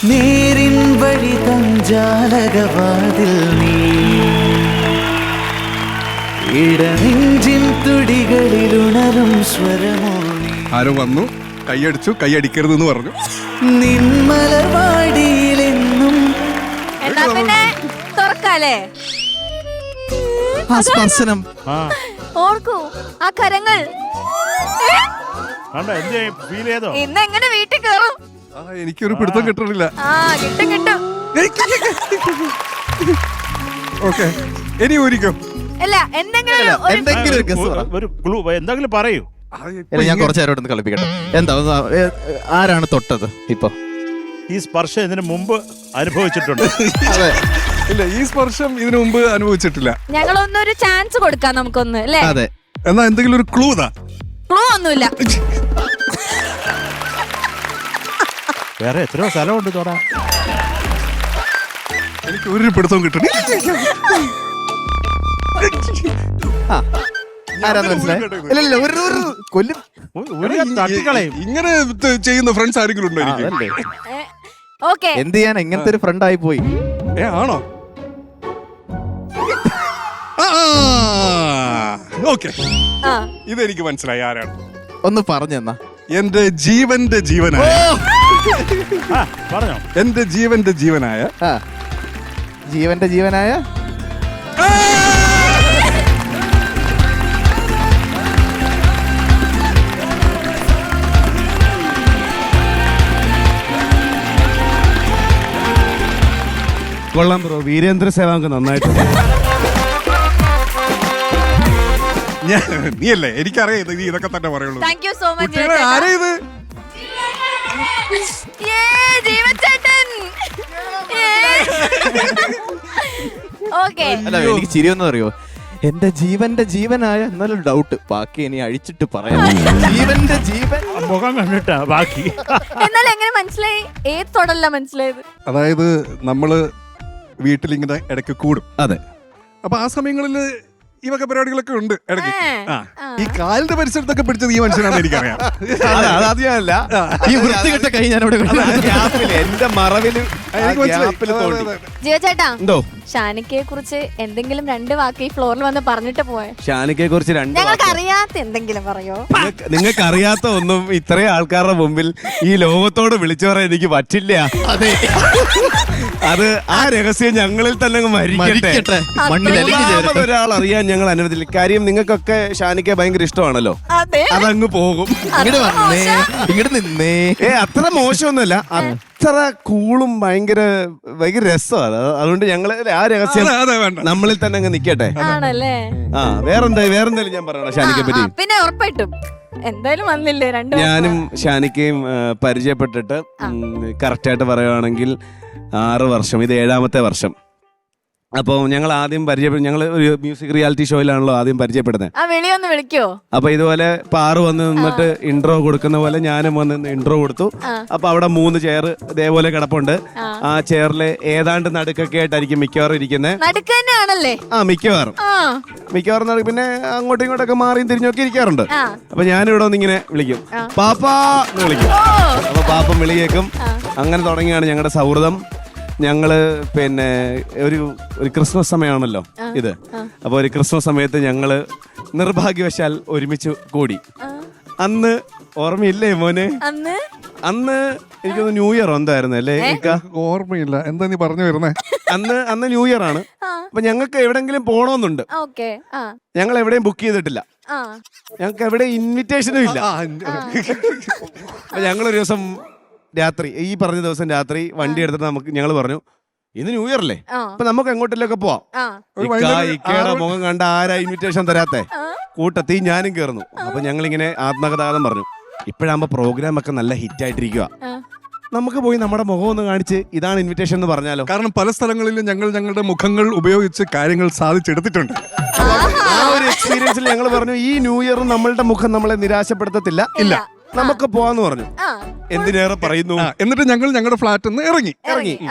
നേരിൻ വഴി തഞ്ചാലകവാതിൽ നീ ഇടനെഞ്ചിൻ തുടികളിൽ ഉണരും സ്വരമോ ആരോ വന്നു കൈയടിച്ചു കൈയടിക്കരുതെന്ന് പറഞ്ഞു. നിന്മലർവാടിയിലെന്നും എന്നാ പിന്നെ തുറക്കാലേ. സ്പർശനം ഓർക്കൂ ആ കരങ്ങൾ. ഇന്ന് എങ്ങനെ വീട്ടിൽ കയറും? എനിക്കൊരു പിടുത്തം കിട്ടണില്ല. കിട്ടും. ഓക്കെ, ഇനി ഒരിക്കും അല്ല എന്തെങ്കിലും പറയൂ. ഞാൻ കുറച്ചു നേരം ഒന്ന് കളിപ്പിക്കട്ടെ. എന്താ ആരാണ് തൊട്ടത്? ഇപ്പൊ ഈ സ്പർശം ഇതിനു മുമ്പ് അനുഭവിച്ചിട്ടുണ്ട്. അതെ, ഇല്ല, ഈ സ്പർശം ഇതിനു മുമ്പ് അനുഭവിച്ചിട്ടില്ല. ഞങ്ങളൊന്നൊരു ചാൻസ് കൊടുക്കാം നമുക്കൊന്ന് അല്ലേ? അതെ. എന്നാ എന്തെങ്കിലും ഒരു ക്ലൂ താ. ക്ലൂ ഒന്നുമില്ല. വേറെ എത്രയോ സ്ഥലമുണ്ട് തോടാ. എനിക്ക് ഒരു പിടുത്തവും കിട്ടണി. ആരാന്ന് മനസ്സിലായി? ഇല്ല, ഒരു കൊല്ലും തട്ടിക്കളയും. ഇങ്ങനെ ചെയ്യുന്ന ഫ്രണ്ട്സ് ആരെങ്കിലും ഉണ്ടോ എനിക്ക്? ഓക്കെ, എന്ത് ചെയ്യാൻ ഇങ്ങനത്തെ ഒരു ഫ്രണ്ട് ആയി പോയി. ആണോ? ഓക്കെ, ഇതെനിക്ക് മനസ്സിലായി ആരാണ്. ഒന്ന് പറഞ്ഞെന്നാ. എന്റെ ജീവന്റെ ജീവനായ പറഞ്ഞോ. എന്റെ ജീവന്റെ ജീവനായ ജീവന്റെ ജീവനായ കൊള്ളാം ബ്രോ, വീരേന്ദ്ര സേവാങ്ക് നന്നായിട്ട്. നീയല്ലേ? എനിക്കറിയാം നീ ഇതൊക്കെ തന്നെ പറയുള്ളൂ. Thank you so much. ആരാ ഇത്? അല്ല, എനിക്ക് ചിരിയൊന്നും അറിയോ? എന്റെ ജീവന്റെ ജീവനായ എന്നാലും ഡൗട്ട്. ബാക്കി ഇനി അഴിച്ചിട്ട് പറയാം. ജീവന്റെ ജീവൻ മുഖം കണ്ടിട്ടാ ബാക്കി. എന്നാലും എങ്ങനെ മനസ്സിലായി? ഏത് തൊടല്ല മനസ്സിലായത്? അതായത് നമ്മള് വീട്ടിലിങ്ങനെ ഇടയ്ക്ക് കൂടും. അതെ. അപ്പൊ ആ സമയങ്ങളില് ഈ വക പരിപാടികളൊക്കെ ഉണ്ട് ഇടയ്ക്ക്. ഈ കാലിന്റെ പരിസരത്തൊക്കെ പിടിച്ചത് ഈ മനുഷ്യനാണെന്ന് എനിക്കറിയാം. അതല്ല, ഈ വൃത്തികെട്ട കൈ ഞാൻ എന്റെ മറവില് ജീവചേട്ടാ, എന്തോ ഷാനിക്കയെ കുറിച്ച് എന്തെങ്കിലും രണ്ട് വാക്ക് ഈ ഫ്ലോറിൽ വന്ന് പറഞ്ഞിട്ട് പോയെ. ഷാനിക്കയെ കുറിച്ച് ഞങ്ങൾക്ക് അറിയാത്ത എന്തെങ്കിലും പറയോ? നിങ്ങൾക്ക് അറിയാത്ത ഒന്നും ഇത്രയും ആൾക്കാരുടെ മുമ്പിൽ ഈ ലോകത്തോട് വിളിച്ചു പറയാൻ എനിക്ക് പറ്റില്ല. അതെ, അത് ആ രഹസ്യം ഞങ്ങളിൽ തന്നെ മരിക്കട്ടെ. ഒരാൾ അറിയാൻ ഞങ്ങൾ അനുവദിച്ചില്ല. കാര്യം നിങ്ങൾക്കൊക്കെ ഷാനിക്കയെ ഭയങ്കര ഇഷ്ടമാണല്ലോ. അതങ്ങ് പോകും. ഇങ്ങോട്ട് വന്നേ, ഇങ്ങോട്ട് നിന്നേ. അത്ര മോശമൊന്നുമല്ല, അത്ര കൂളും ഭയങ്കര രസമാണ്. അതുകൊണ്ട് ഞങ്ങള് ആ രഹസ്യം നമ്മളിൽ തന്നെ അങ്ങ് നിക്കട്ടെ. ആണല്ലേ? വേറെന്തായാലും ഞാൻ പറയണം ഷാനിക്കയെ പറ്റി. പിന്നെ ഉറപ്പായിട്ടും എന്തായാലും വന്നില്ലേ രണ്ട്. ഞാനും ഷാനിക്കയും പരിചയപ്പെട്ടിട്ട് കറക്റ്റായിട്ട് പറയുവാണെങ്കിൽ 6 വർഷം. ഇത് 7ാമത്തെ വർഷം. അപ്പോൾ ഞങ്ങൾ ആദ്യം ഞങ്ങൾ ഒരു മ്യൂസിക് റിയാലിറ്റി ഷോയിലാണല്ലോ ആദ്യം പരിചയപ്പെടുന്നത്. വെളിയൊന്ന് വിളിക്കോ? അപ്പൊ ഇതുപോലെ പാറു വന്ന് നിന്നിട്ട് ഇൻട്രോ കൊടുക്കുന്ന പോലെ ഞാനും വന്ന് ഇൻട്രോ കൊടുത്തു. അപ്പൊ അവിടെ 3 ചെയർ ഇതേപോലെ കിടപ്പുണ്ട്. ആ ചെയറിൽ ഏതാണ്ട് നടുക്കൊക്കെ ആയിട്ടായിരിക്കും മിക്കവാറും ഇരിക്കുന്നത്. മിക്കവാറും പിന്നെ അങ്ങോട്ടും ഇങ്ങോട്ടൊക്കെ മാറിയും തിരിഞ്ഞൊക്കെ ഇരിക്കാറുണ്ട്. അപ്പൊ ഞാനിവിടെ വന്ന് ഇങ്ങനെ വിളിക്കും, പാപ്പാ എന്ന് വിളിക്കും. അപ്പൊ പാപ്പം വിളി കേൾക്കും. അങ്ങനെ തുടങ്ങിയാണ് ഞങ്ങളുടെ സൗഹൃദം. ഞങ്ങള് പിന്നെ ഒരു ക്രിസ്മസ് സമയമാണല്ലോ ഇത്. അപ്പൊ ഒരു ക്രിസ്മസ് സമയത്ത് ഞങ്ങള് നിർഭാഗ്യവശാൽ ഒരുമിച്ച് കൂടി. അന്ന് ഓർമ്മയില്ലേ മോനെ? അന്ന് എനിക്കൊന്ന് ന്യൂ ഇയർ എന്തായിരുന്നു അല്ലേ? ഓർമ്മയില്ല. എന്താ നീ പറഞ്ഞു വരുന്നേ? അന്ന് ന്യൂ ഇയർ ആണ്. അപ്പൊ ഞങ്ങൾക്ക് എവിടെങ്കിലും പോണോന്നുണ്ട്. ഞങ്ങൾ എവിടെയും ബുക്ക് ചെയ്തിട്ടില്ല. ഞങ്ങൾക്ക് എവിടെ ഇൻവിറ്റേഷനും ഇല്ല. അപ്പൊ ഞങ്ങളൊരു ദിവസം രാത്രി, ഈ പറഞ്ഞ ദിവസം രാത്രി വണ്ടി എടുത്തിട്ട് ഞങ്ങൾ പറഞ്ഞു, ഇന്ന് ന്യൂ ഇയർ അല്ലേ, അപ്പൊ നമുക്ക് എങ്ങോട്ടിലൊക്കെ പോവാം. ഇക്കയുടെ മുഖം കണ്ട ആരാ ഇൻവിറ്റേഷൻ തരാത്തെ? കൂട്ടത്തി ഞാനും കേറുന്നു. അപ്പൊ ഞങ്ങളിങ്ങനെ ആത്മകഥാതം പറഞ്ഞു, ഇപ്പോഴാകുമ്പോ പ്രോഗ്രാം ഒക്കെ നല്ല ഹിറ്റ് ആയിട്ടിരിക്കുക, നമുക്ക് പോയി നമ്മുടെ മുഖം ഒന്ന് കാണിച്ച് ഇതാണ് ഇൻവിറ്റേഷൻ എന്ന് പറഞ്ഞാലോ. കാരണം പല സ്ഥലങ്ങളിലും ഞങ്ങളുടെ മുഖങ്ങൾ ഉപയോഗിച്ച് കാര്യങ്ങൾ സാധിച്ചെടുത്തിട്ടുണ്ട്. ആ ഒരു എക്സ്പീരിയൻസിൽ ഞങ്ങൾ പറഞ്ഞു, ഈ ന്യൂ ഇയർ നമ്മളുടെ മുഖം നമ്മളെ നിരാശപ്പെടുത്തത്തില്ല, ഇല്ല നമുക്ക് പോവാന്ന് പറഞ്ഞു. എന്തിനേറെ പറയുന്നു. എന്നിട്ട് ഞങ്ങൾ ഞങ്ങളുടെ ഫ്ലാറ്റിൽ നിന്ന് ഇറങ്ങി.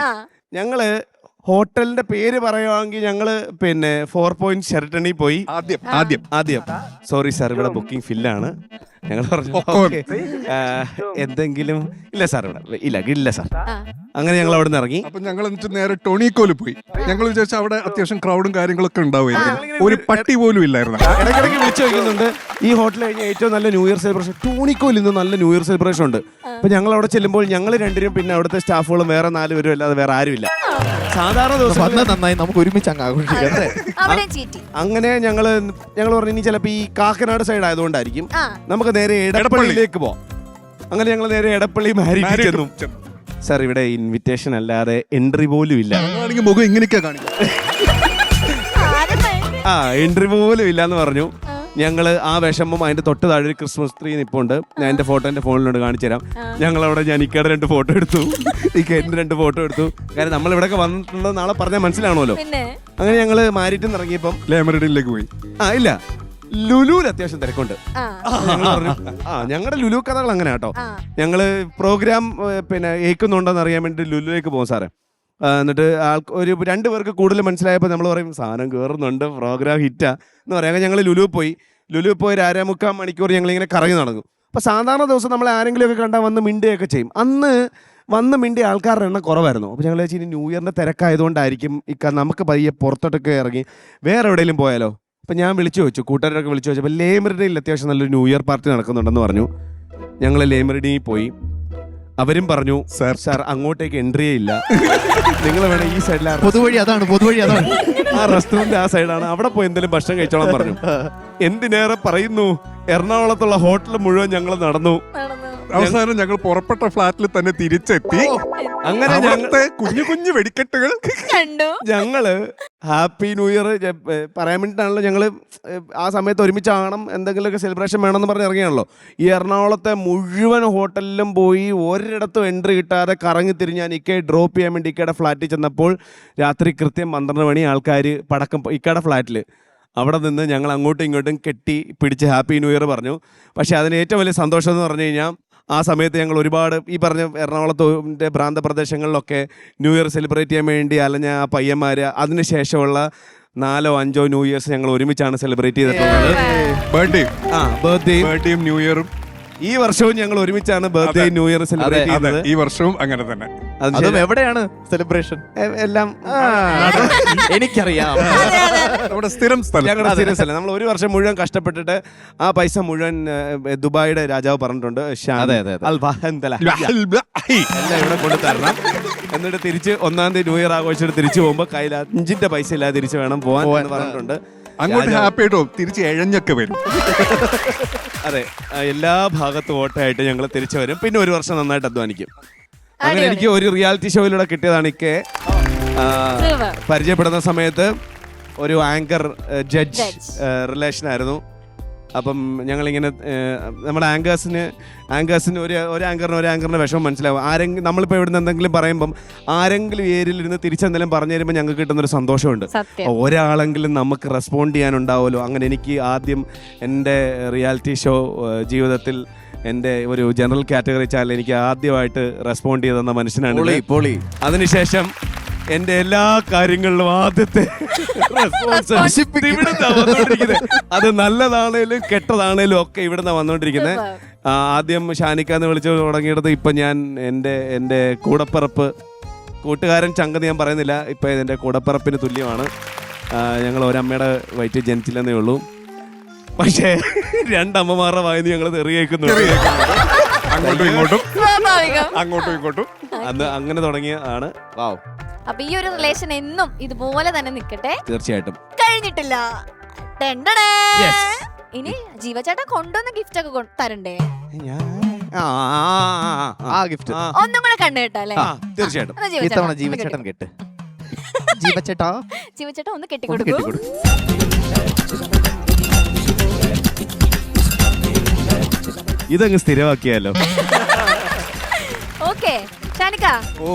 ഞങ്ങള് ഹോട്ടലിന്റെ പേര് പറയുവാണെങ്കിൽ ഞങ്ങള് പിന്നെ 4 പോയിന്റ് ഷെറട്ടണിൽ പോയി. ആദ്യം സോറി സാർ, ഇവിടെ ബുക്കിംഗ് ഫില്ലാണ്. ഞങ്ങൾ പറഞ്ഞു "Okay, എന്തെങ്കിലും ഇല്ല സാർ, ഇവിടെ ഇല്ല സാർ." അങ്ങനെ ഞങ്ങൾ അവിടെ നിന്ന് ഇറങ്ങി. അപ്പൊ ഞങ്ങൾ എന്നിട്ട് നേരെ ടോണിക്കോല് പോയി. ഞങ്ങൾ വിചാരിച്ചു അവിടെ അത്യാവശ്യം ക്രൗഡും കാര്യങ്ങളൊക്കെ ഉണ്ടാവുമായിരുന്നു. ഒരു പട്ടി പോലും ഇല്ലായിരുന്നു. ഇടയ്ക്കിടയ്ക്ക് വിളിച്ചു ചോദിക്കുന്നുണ്ട് ഈ ഹോട്ടലിൽ കഴിഞ്ഞ ഏറ്റവും നല്ല ന്യൂ ഇയർ സെലിബ്രേഷൻ ടോണിക്കോയിൽ ഇന്ന് നല്ല ന്യൂ ഇയർ സെലിബ്രേഷൻ ഉണ്ട്. അപ്പൊ ഞങ്ങൾ അവിടെ ചെല്ലുമ്പോൾ ഞങ്ങൾ രണ്ടുപേരും പിന്നെ അവിടുത്തെ സ്റ്റാഫുകളും വേറെ 4 പേരും അല്ലാതെ വേറെ ആരുമില്ല. സാധാരണ ദിവസം നന്നായി നമുക്ക് ഒരുമിച്ച് അങ്ങ് ആഘോഷിക്കാം. അങ്ങനെ ഞങ്ങൾ പറഞ്ഞു ഇനി ചിലപ്പോ ഈ കാക്കനാട് സൈഡ് ആയതുകൊണ്ടായിരിക്കും നമുക്ക് നേരെ എടപ്പള്ളിയിലേക്ക് പോവാം. അങ്ങനെ ഞങ്ങൾ നേരെ എടപ്പള്ളി മാരിഡ് ചെന്നു. സാർ, ഇവിടെ ഇൻവിറ്റേഷൻ അല്ലാതെ എൻട്രി പോലും ഇല്ല. മുഖം ഇങ്ങനെയൊക്കെ കാണിക്കും. എൻട്രി പോലും ഇല്ലാന്ന് പറഞ്ഞു. ഞങ്ങള് ആ വിഷമം അതിന്റെ തൊട്ട് താഴെ ഒരു ക്രിസ്മസ് ട്രീ നിപ്പുണ്ട്. ഞാൻ എന്റെ ഫോട്ടോ എന്റെ ഫോണിലോട്ട് കാണിച്ചു തരാം. ഞങ്ങളവിടെ ഞാൻ ഇക്കയുടെ 2 ഫോട്ടോ എടുത്തു, ഇക്കേന്റെ 2 ഫോട്ടോ എടുത്തു. കാരണം നമ്മൾ ഇവിടെ വന്നിട്ടുണ്ടോ നാളെ പറഞ്ഞാൽ മനസ്സിലാണല്ലോ. അങ്ങനെ ഞങ്ങള് മാരിട്ട് ഇറങ്ങിയപ്പം ലേമറിഡിലേക്ക് പോയി. ഇല്ല, ലുലുവിൽ അത്യാവശ്യം തിരക്കുണ്ട്. ഞങ്ങളുടെ ലുലു കഥകൾ അങ്ങനെ കേട്ടോ. ഞങ്ങള് പ്രോഗ്രാം പിന്നെ ഏക്കുന്നുണ്ടോന്ന് അറിയാൻ വേണ്ടി ലുലുവിലേക്ക് പോകും സാറേ. എന്നിട്ട് ഒരു 2 പേർക്ക് കൂടുതൽ മനസ്സിലായപ്പോൾ നമ്മൾ പറയും സാധനം കയറുന്നുണ്ട്, പ്രോഗ്രാം ഹിറ്റാ എന്ന് പറയാം. ഞങ്ങൾ ലുലുവിൽ പോയി ഒരു 1.5 മണിക്കൂർ ഞങ്ങളിങ്ങനെ കറങ്ങി നടന്നു. അപ്പോൾ സാധാരണ ദിവസം നമ്മൾ ആരെങ്കിലുമൊക്കെ കണ്ടാൽ വന്ന് മിണ്ടുകയൊക്കെ ചെയ്യും. അന്ന് വന്ന് മിണ്ടിയ ആൾക്കാരുടെ എണ്ണം കുറവായിരുന്നു. അപ്പോൾ ഞങ്ങൾ വെച്ചാൽ ന്യൂ ഇയറിൻ്റെ തിരക്കായതുകൊണ്ടായിരിക്കും നമുക്ക് പയ്യെ പുറത്തോട്ടൊക്കെ ഇറങ്ങി വേറെ എവിടെയെങ്കിലും പോയാലോ. അപ്പം ഞാൻ വിളിച്ചു ചോദിച്ചു, കൂട്ടുകാരൊക്കെ വിളിച്ചു ചോദിച്ചപ്പോൾ ലേമറിഡിയിൽ അത്യാവശ്യം നല്ലൊരു ന്യൂ ഇയർ പാർട്ടി നടക്കുന്നുണ്ടെന്ന് പറഞ്ഞു. ഞങ്ങൾ ലേമറിഡിയിൽ പോയി. അവരും പറഞ്ഞു സാർ അങ്ങോട്ടേക്ക് എൻട്രിയേ ഇല്ല, നിങ്ങൾ വേണം ഈ സൈഡിലാണ്, പൊതുവഴി അതാണ് ആ റെസ്റ്റോറന്റ് ആ സൈഡാണ്, അവിടെ പോയി എന്തെങ്കിലും ഭക്ഷണം കഴിച്ചോളാൻ പറഞ്ഞു. എന്തിനേറെ പറയുന്നു, എറണാകുളത്തുള്ള ഹോട്ടൽ മുഴുവൻ ഞങ്ങൾ നടന്നു. അവസാനം ഞങ്ങൾ പുറപ്പെട്ട ഫ്ലാറ്റിൽ തന്നെ തിരിച്ചെത്തി. അങ്ങനെ ഞങ്ങളുടെ കുഞ്ഞു വെടിക്കെട്ടുകൾ കണ്ടു. ഞങ്ങള് ഹാപ്പി ന്യൂ ഇയർ പറയാൻ വേണ്ടിയിട്ടാണല്ലോ ഞങ്ങള് ആ സമയത്ത് ഒരുമിച്ചാകണം, എന്തെങ്കിലുമൊക്കെ സെലിബ്രേഷൻ വേണമെന്ന് പറഞ്ഞ് ഇറങ്ങിയാണല്ലോ. ഈ എറണാകുളത്തെ മുഴുവൻ ഹോട്ടലിലും പോയി ഒരിടത്തും എൻട്രി കിട്ടാതെ കറങ്ങി തിരിഞ്ഞ് ഞാൻ ഇക്കയെ ഡ്രോപ്പ് ചെയ്യാൻ വേണ്ടി ഇക്കയുടെ ഫ്ലാറ്റിൽ ചെന്നപ്പോൾ രാത്രി കൃത്യം 12 മണി ആൾക്കാർ പടക്കം ഇക്കയുടെ ഫ്ലാറ്റിൽ. അവിടെ നിന്ന് ഞങ്ങൾ അങ്ങോട്ടും ഇങ്ങോട്ടും കെട്ടി പിടിച്ച് ഹാപ്പി ന്യൂ ഇയർ പറഞ്ഞു. പക്ഷേ അതിന് ഏറ്റവും വലിയ സന്തോഷം എന്ന് പറഞ്ഞു കഴിഞ്ഞാൽ ആ സമയത്ത് ഞങ്ങൾ ഒരുപാട് ഈ പറഞ്ഞ എറണാകുളത്തെ പ്രാന്തപ്രദേശങ്ങളിലൊക്കെ ന്യൂ ഇയർ സെലിബ്രേറ്റ് ചെയ്യാൻ വേണ്ടി അലഞ്ഞ ആ പയ്യന്മാർ അതിനുശേഷമുള്ള 4 or 5 ന്യൂ ഇയേഴ്സ് ഞങ്ങൾ ഒരുമിച്ചാണ് സെലിബ്രേറ്റ് ചെയ്തിട്ടുള്ളത്. ബർത്ത്ഡേയും ന്യൂ ഇയറും ഈ വർഷവും ഞങ്ങൾ ഒരുമിച്ചാണ് ബർത്ത്ഡേ ന്യൂ ഇയർ സെലിബ്രേറ്റ് ചെയ്തത്. ഈ വർഷവും അങ്ങനെ തന്നെ. അതും എവിടെയാണ് സെലിബ്രേഷൻ? എല്ലാം എനിക്കറിയാം, നമ്മുടെ സ്ഥിരം സ്ഥലം. നമ്മൾ 1 വർഷം മുഴുവൻ കഷ്ടപ്പെട്ടിട്ട് ആ പൈസ മുഴുവൻ ദുബായിയുടെ രാജാവ് പറഞ്ഞിട്ടുണ്ട് എല്ലാം ഇവിടെ കൊണ്ടു തരണം. എന്നിട്ട് തിരിച്ച് 1-ാം തീയതി ന്യൂ ഇയർ ആഘോഷിച്ചിട്ട് തിരിച്ചു പോകുമ്പോൾ കയ്യിൽ 5 പൈസ ഇല്ലാതെ തിരിച്ചു വേണം പോവാൻ എന്ന് പറഞ്ഞിട്ടുണ്ട്. അങ്ങോട്ട് ഹാപ്പി ആയിട്ടോ തിരിച്ച് എഴഞ്ഞൊക്കെ വരും. അതെ, എല്ലാ ഭാഗത്തും ഓട്ടമായിട്ട് ഞങ്ങൾ തിരിച്ചു വരും. പിന്നെ 1 വർഷം നന്നായിട്ട് അധ്വാനിക്കും. അങ്ങനെ എനിക്ക് ഒരു റിയാലിറ്റി ഷോയിലൂടെ കിട്ടിയതാണ് ഇക്കെ. പരിചയപ്പെടുന്ന സമയത്ത് ഒരു ആങ്കർ ജഡ്ജ് റിലേഷൻ ആയിരുന്നു. അപ്പം ഞങ്ങളിങ്ങനെ നമ്മുടെ ആങ്കേഴ്സിന് ഒരു ആങ്കറിന് വിഷമം മനസ്സിലാവും. ആരെങ്കിലും നമ്മളിപ്പോൾ ഇവിടുന്ന് എന്തെങ്കിലും പറയുമ്പം ആരെങ്കിലും ഏരിയയിലിരുന്ന് തിരിച്ചെന്തെങ്കിലും പറഞ്ഞു തരുമ്പോൾ ഞങ്ങൾക്ക് കിട്ടുന്നൊരു സന്തോഷമുണ്ട്. ഒരാളെങ്കിലും നമുക്ക് റെസ്പോണ്ട് ചെയ്യാനുണ്ടാവുമല്ലോ. അങ്ങനെ എനിക്ക് ആദ്യം എൻ്റെ റിയാലിറ്റി ഷോ ജീവിതത്തിൽ എൻ്റെ ഒരു ജനറൽ കാറ്റഗറി ചാനൽ എനിക്ക് ആദ്യമായിട്ട് റെസ്പോണ്ട് ചെയ്തെന്ന മനുഷ്യനാണ്. അതിനുശേഷം എൻ്റെ എല്ലാ കാര്യങ്ങളിലും ആദ്യത്തെ റെസ്പോൺസ് വന്നുകൊണ്ടിരിക്കുന്നത്. അത് നല്ലതാണേലും കെട്ടതാണേലും ഒക്കെ ഇവിടുന്ന് വന്നുകൊണ്ടിരിക്കുന്നത്. ആദ്യം ഷാനിക്കാന്ന് വിളിച്ചു തുടങ്ങിയെടുത്ത് ഇപ്പം ഞാൻ എൻ്റെ കൂടപ്പിറപ്പ് കൂട്ടുകാരൻ ചങ്കെന്ന് ഞാൻ പറയുന്നില്ല, ഇപ്പം എൻ്റെ കൂടപ്പിറപ്പിന് തുല്യമാണ്. ഞങ്ങൾ ഒരമ്മയുടെ വയറ്റിൽ ജനിച്ചില്ലെന്നേ ഉള്ളൂ. പക്ഷേ 2 അമ്മമാരുടെ വായന്ന് ഞങ്ങൾ തെറിയേക്കുന്നുണ്ട് അങ്ങോട്ടും ഇങ്ങോട്ടും. അന്ന് അങ്ങനെ തുടങ്ങിയതാണ്. വാവ്. അപ്പൊ ഈ ഒരു റിലേഷൻ എന്നും ഇതുപോലെ തന്നെ നിക്കട്ടെ. തീർച്ചയായിട്ടും. കഴിഞ്ഞിട്ടില്ല. ഇനി ജീവചേട്ടൻ കൊണ്ടുവന്ന ഗിഫ്റ്റ് ഒക്കെ തരണ്ടേ? ഒന്നും കൂടെ കണ്ടു കേട്ടല്ലേ? തീർച്ചയായിട്ടും. ജീവചേട്ടൻ കേട്ട് ജീവചേട്ടൻ ഒന്ന് കെട്ടിക്കൊടുക്കൂ. ഇതങ്ങ് സ്ഥിരമാക്കിയാലോ? ഓക്കെ ഷാനിക്ക. ഓ